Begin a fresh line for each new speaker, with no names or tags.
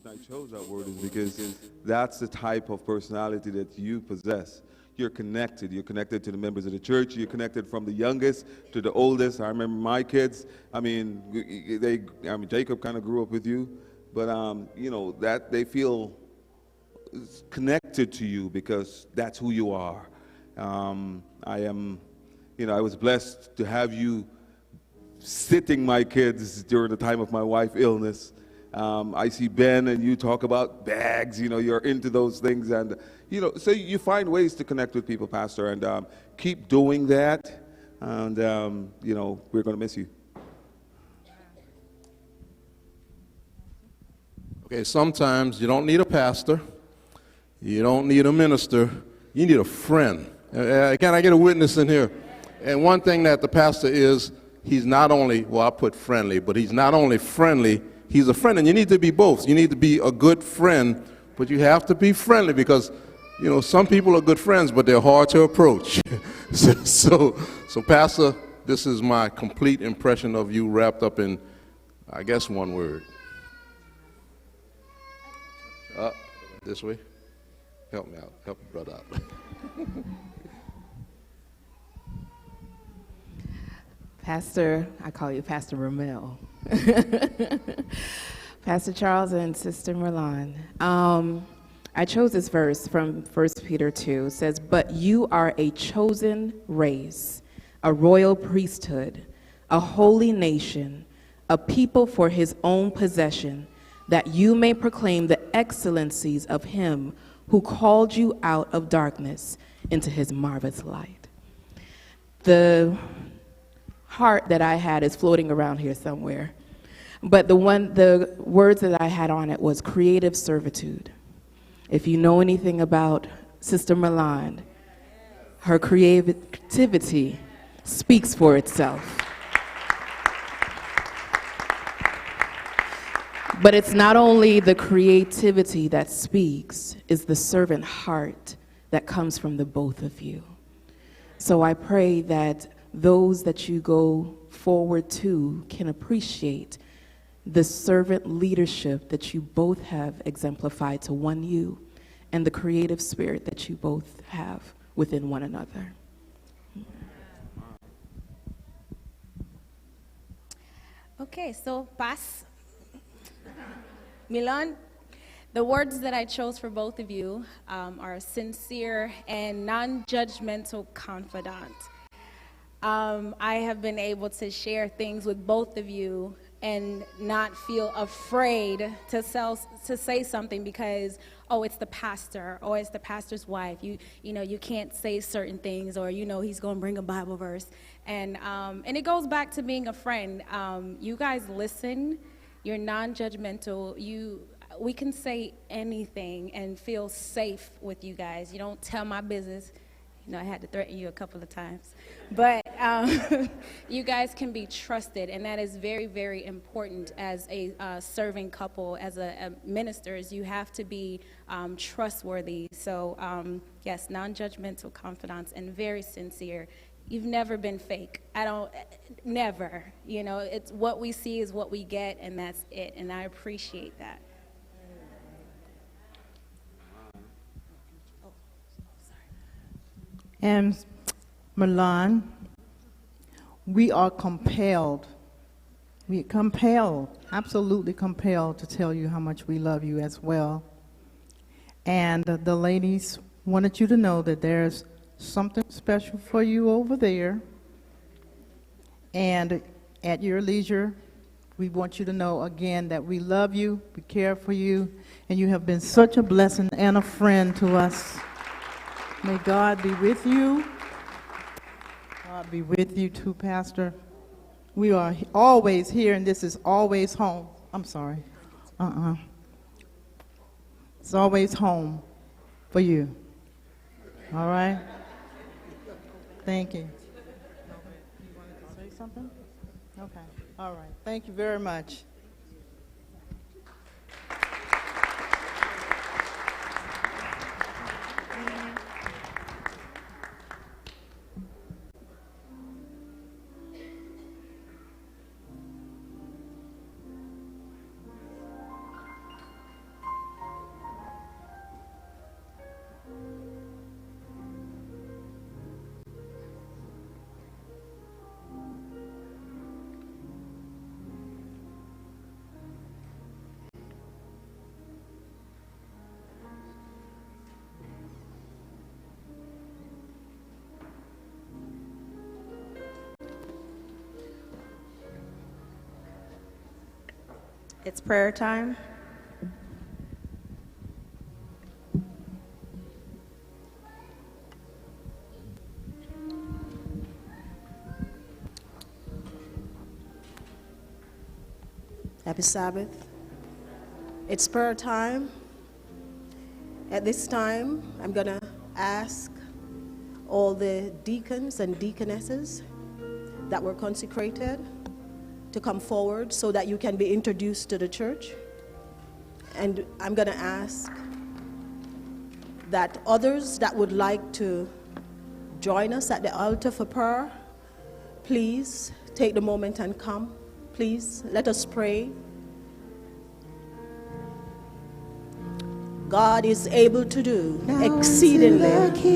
I chose that word is because that's the type of personality that you possess. You're connected. You're connected to the members of the church. You're connected from the youngest to the oldest. I remember my kids. I mean, Jacob kind of grew up with you, but that they feel connected to you because that's who you are. I am, I was blessed to have you sitting my kids during the time of my wife's illness. I see Ben and you talk about bags, you're into those things. And, so you find ways to connect with people, Pastor, and keep doing that. And, we're going to miss you.
Okay, sometimes you don't need a pastor. You don't need a minister. You need a friend. Can I get a witness in here? And one thing that the pastor is, he's not only, well, I put friendly, but he's not only friendly, he's a friend. And you need to be both. You need to be a good friend, but you have to be friendly because, some people are good friends, but they're hard to approach. so, Pastor, this is my complete impression of you wrapped up in, I guess, one word. This way. Help me out. Help a brother out.
Pastor, I call you Pastor Ramel. Pastor Charles and Sister Merlon. I chose this verse from 1 Peter 2. It says, "But you are a chosen race, a royal priesthood, a holy nation, a people for his own possession, that you may proclaim the excellencies of him who called you out of darkness into his marvelous light." The heart that I had is floating around here somewhere. But the words that I had on it was creative servitude. If you know anything about Sister Merlon, her creativity speaks for itself. But it's not only the creativity that speaks, it's the servant heart that comes from the both of you. So I pray that those that you go forward to can appreciate the servant leadership that you both have exemplified to one you and the creative spirit that you both have within one another.
Okay, so Pas, Milan, the words that I chose for both of you are sincere and non-judgmental confidant. I have been able to share things with both of you and not feel afraid to say something because, oh, it's the pastor, or it's the pastor's wife. You can't say certain things, or he's going to bring a Bible verse, and it goes back to being a friend. You guys listen. You're non-judgmental. We can say anything and feel safe with you guys. You don't tell my business. I had to threaten you a couple of times. But you guys can be trusted, and that is very, very important as a serving couple, as a ministers. You have to be trustworthy. So, yes, non-judgmental confidants and very sincere. You've never been fake. Never. It's what we see is what we get, and that's it. And I appreciate that.
And Milan, we are compelled, absolutely compelled to tell you how much we love you as well. And the ladies wanted you to know that there's something special for you over there. And at your leisure, we want you to know again that we love you, we care for you, and you have been such a blessing and a friend to us. May God be with you. God be with you too, Pastor. We are always here, and this is always home. I'm sorry. It's always home for you. All right? Thank you. You wanted to say something? Okay. All right. Thank you very much.
It's prayer time. Happy Sabbath. It's prayer time. At this time, I'm going to ask all the deacons and deaconesses that were consecrated to come forward so that you can be introduced to the church. And I'm going to ask that others that would like to join us at the altar for prayer, please take the moment and come. Please, let us pray. God is able to do exceedingly